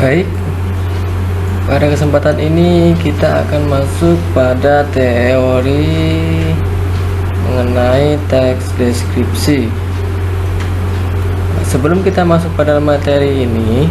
Baik, pada kesempatan ini kita akan masuk pada teori mengenai teks deskripsi. Sebelum kita masuk pada materi ini,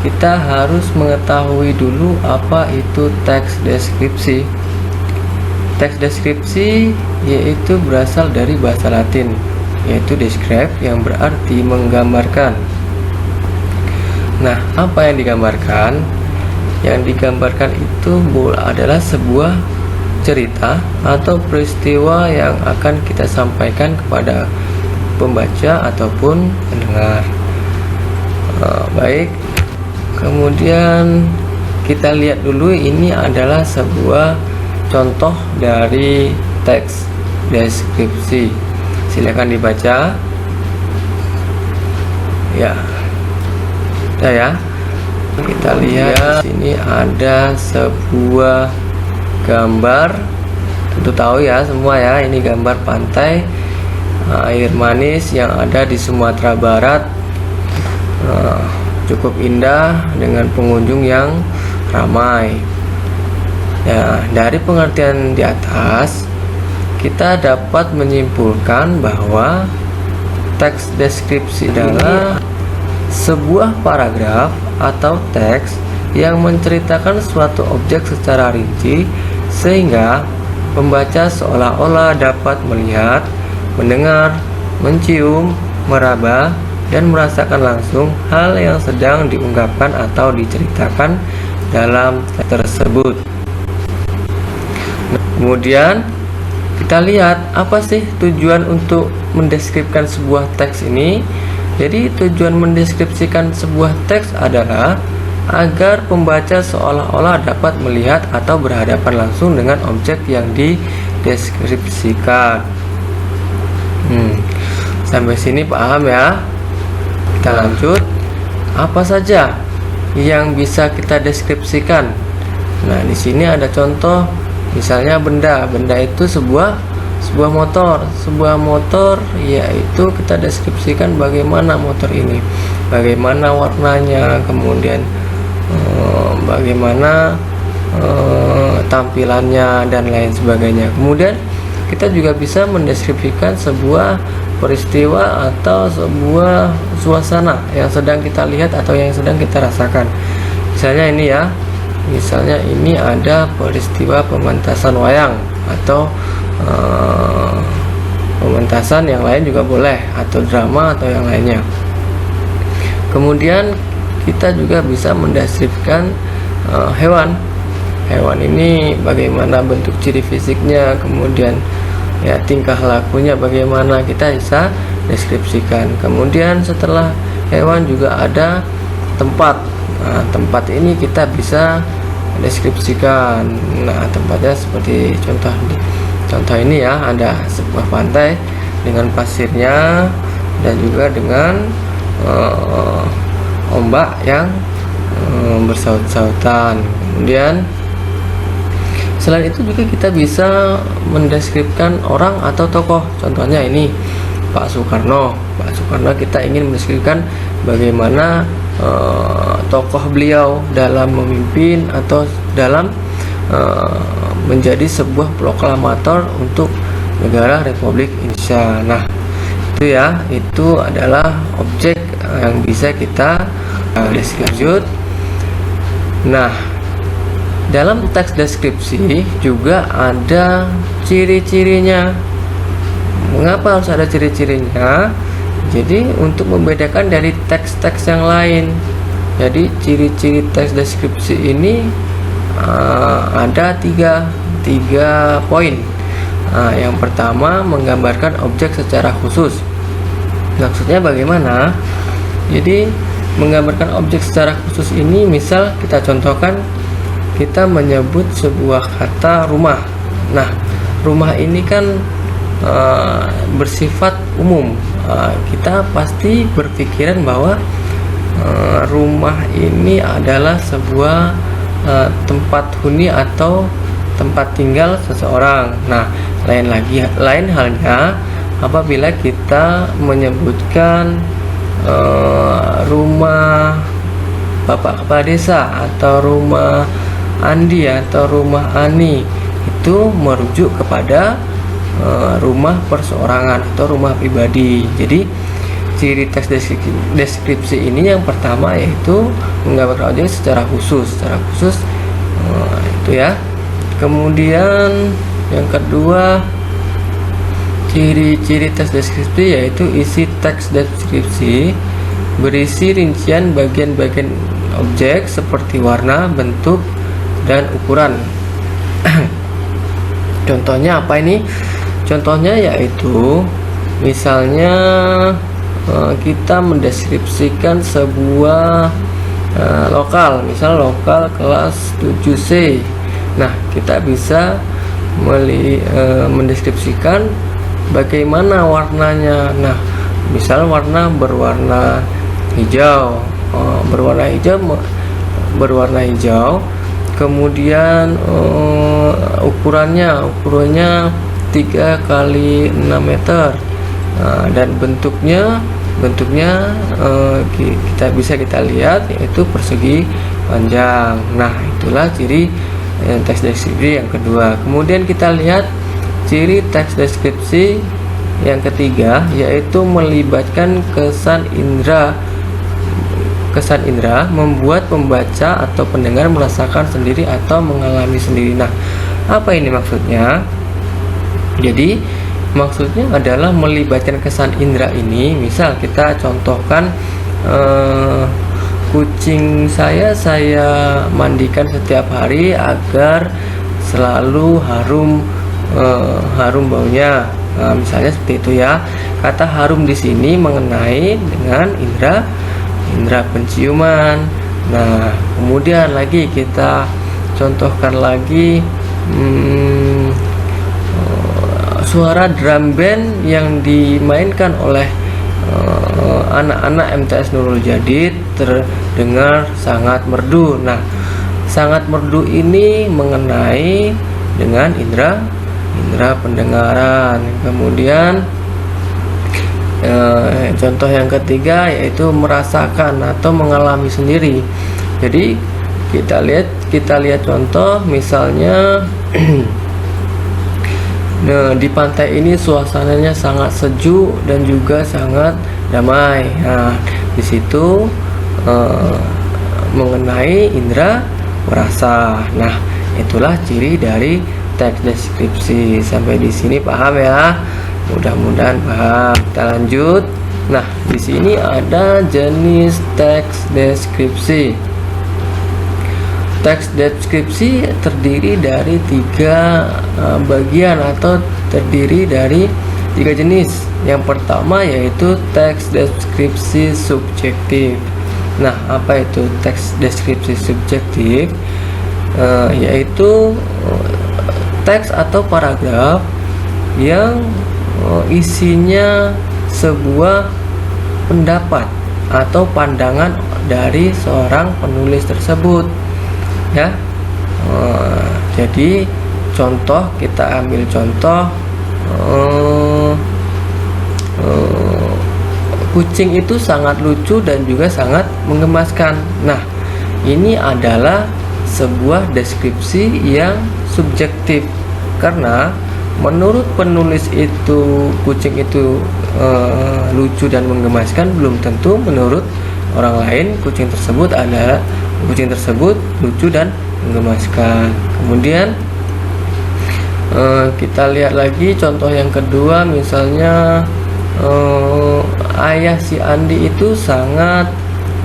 kita harus mengetahui dulu apa itu teks deskripsi. Teks deskripsi yaitu berasal dari bahasa Latin, yaitu describe, yang berarti menggambarkan. Nah, apa yang digambarkan? Yang digambarkan itu adalah sebuah cerita atau peristiwa yang akan kita sampaikan kepada pembaca ataupun pendengar. Baik, kemudian kita lihat dulu, ini adalah sebuah contoh dari teks deskripsi. Silakan dibaca. Ya, kita lihat sini ada sebuah gambar. Tentu tahu ya semua ya, ini gambar pantai air manis yang ada di Sumatera Barat. Cukup indah dengan pengunjung yang ramai. Ya, dari pengertian di atas kita dapat menyimpulkan bahwa teks deskripsi adalah sebuah paragraf atau teks yang menceritakan suatu objek secara rinci sehingga pembaca seolah-olah dapat melihat, mendengar, mencium, meraba, dan merasakan langsung hal yang sedang diungkapkan atau diceritakan dalam teks tersebut. Kemudian kita lihat apa sih tujuan untuk mendeskripsikan sebuah teks ini. Jadi tujuan mendeskripsikan sebuah teks adalah agar pembaca seolah-olah dapat melihat atau berhadapan langsung dengan objek yang dideskripsikan. Sampai sini paham ya? Kita lanjut. Apa saja yang bisa kita deskripsikan? Nah, di sini ada contoh, misalnya benda. Benda itu sebuah motor, yaitu kita deskripsikan bagaimana motor ini, bagaimana warnanya, kemudian bagaimana tampilannya dan lain sebagainya. Kemudian kita juga bisa mendeskripsikan sebuah peristiwa atau sebuah suasana yang sedang kita lihat atau yang sedang kita rasakan. Misalnya ini ada peristiwa pementasan wayang atau pementasan yang lain juga boleh, atau drama atau yang lainnya. Kemudian kita juga bisa mendeskripsikan hewan. Hewan ini bagaimana bentuk ciri fisiknya, kemudian ya tingkah lakunya bagaimana, kita bisa deskripsikan. Kemudian setelah hewan juga ada tempat. Nah, tempat ini kita bisa deskripsikan. Nah, tempatnya seperti contoh ini ya, ada sebuah pantai dengan pasirnya dan juga dengan ombak yang bersaut-sautan. Kemudian selain itu juga kita bisa mendeskripsikan orang atau tokoh. Contohnya ini Pak Soekarno. Pak Soekarno kita ingin mendeskripsikan bagaimana tokoh beliau dalam memimpin atau dalam menjadi sebuah proklamator untuk negara Republik Indonesia. Nah, itu adalah objek yang bisa kita lanjut. Nah, dalam teks deskripsi juga ada ciri-cirinya. Mengapa harus ada ciri-cirinya? Jadi untuk membedakan dari teks-teks yang lain. Jadi ciri-ciri teks deskripsi ini ada tiga poin. Yang pertama, menggambarkan objek secara khusus. Maksudnya bagaimana? Jadi menggambarkan objek secara khusus ini, misal kita contohkan, kita menyebut sebuah kata rumah. Nah, rumah ini kan bersifat umum. Kita pasti berpikiran bahwa rumah ini adalah sebuah tempat huni atau tempat tinggal seseorang. Nah, lain halnya apabila kita menyebutkan rumah Bapak Kepala Desa atau rumah Andi atau rumah Ani, itu merujuk kepada rumah perseorangan atau rumah pribadi. Jadi ciri teks deskripsi ini yang pertama yaitu menggambarkan objek secara khusus, itu ya. Kemudian yang kedua, ciri-ciri teks deskripsi yaitu isi teks deskripsi berisi rincian bagian-bagian objek seperti warna, bentuk, dan ukuran. Contohnya apa ini? Contohnya yaitu misalnya kita mendeskripsikan sebuah lokal, misal lokal kelas 7C. Nah, kita bisa mendeskripsikan bagaimana warnanya. Nah, misal berwarna hijau, berwarna hijau. Kemudian ukurannya 3 kali 6 meter. Dan bentuknya kita lihat yaitu persegi panjang. Nah, itulah ciri teks deskripsi yang kedua. Kemudian kita lihat ciri teks deskripsi yang ketiga yaitu melibatkan kesan indera, membuat pembaca atau pendengar merasakan sendiri atau mengalami sendiri. Nah, apa ini maksudnya? Jadi maksudnya adalah melibatkan kesan indera ini. Misal kita contohkan kucing saya mandikan setiap hari agar selalu harum baunya. Nah, misalnya seperti itu ya. Kata harum di sini mengenai dengan indera penciuman. Nah, kemudian lagi kita contohkan lagi suara drum band yang dimainkan oleh anak-anak MTS Nurul Jadid terdengar sangat merdu. Nah, sangat merdu ini mengenai dengan indera pendengaran. Kemudian contoh yang ketiga yaitu merasakan atau mengalami sendiri. Jadi kita lihat contoh misalnya nah, di pantai ini suasananya sangat sejuk dan juga sangat damai. Nah, di situ mengenai indera merasa. Nah, itulah ciri dari teks deskripsi. Sampai di sini paham ya? Mudah-mudahan paham. Kita lanjut. Nah, di sini ada jenis teks deskripsi. Teks deskripsi terdiri dari 3 bagian atau terdiri dari 3 jenis. Yang pertama yaitu teks deskripsi subjektif. Nah, apa itu teks deskripsi subjektif? Yaitu teks atau paragraf yang isinya sebuah pendapat atau pandangan dari seorang penulis tersebut. Ya, jadi contoh, kita ambil contoh kucing itu sangat lucu dan juga sangat menggemaskan. Nah, ini adalah sebuah deskripsi yang subjektif karena menurut penulis itu kucing itu lucu dan menggemaskan, belum tentu menurut orang lain kucing tersebut lucu dan menggemaskan. Kemudian kita lihat lagi contoh yang kedua, misalnya ayah si Andi itu sangat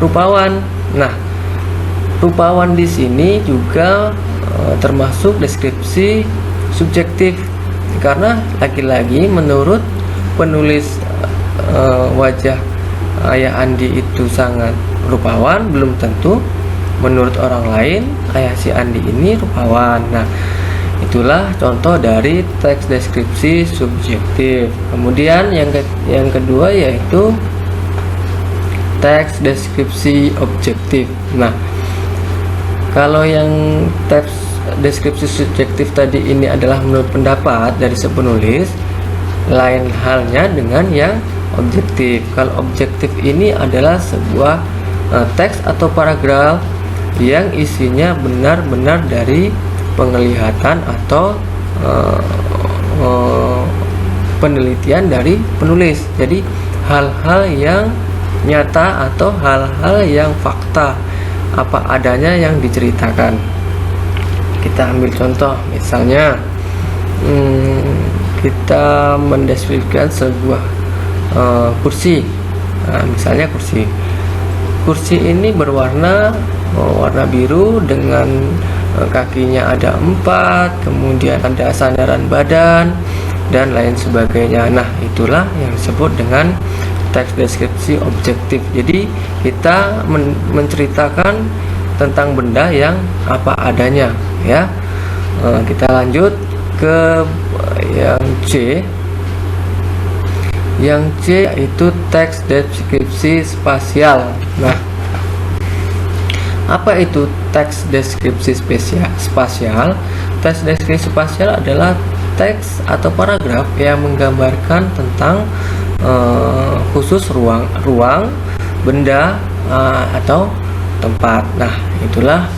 rupawan. Nah, rupawan di sini juga termasuk deskripsi subjektif karena lagi-lagi menurut penulis wajah ayah Andi itu sangat rupawan, belum tentu menurut orang lain ayah si Andi ini rupawan. Nah, itulah contoh dari teks deskripsi subjektif. Kemudian yang kedua yaitu teks deskripsi objektif. Nah, kalau yang teks deskripsi subjektif tadi ini adalah menurut pendapat dari si penulis, lain halnya dengan yang objektif. Kalau objektif ini adalah sebuah teks atau paragraf yang isinya benar-benar dari penglihatan atau penelitian dari penulis. Jadi hal-hal yang nyata atau hal-hal yang fakta apa adanya yang diceritakan. Kita ambil contoh, misalnya kita mendeskripsikan sebuah kursi. Nah, misalnya kursi ini berwarna warna biru dengan kakinya ada 4, kemudian ada sandaran badan dan lain sebagainya. Nah, itulah yang disebut dengan teks deskripsi objektif. Jadi kita menceritakan tentang benda yang apa adanya, ya. Kita lanjut ke yang C. Yang C yaitu teks deskripsi spasial. Nah, apa itu teks deskripsi spasial? Teks deskripsi spasial adalah teks atau paragraf yang menggambarkan tentang khusus ruang, benda atau tempat. Nah, itulah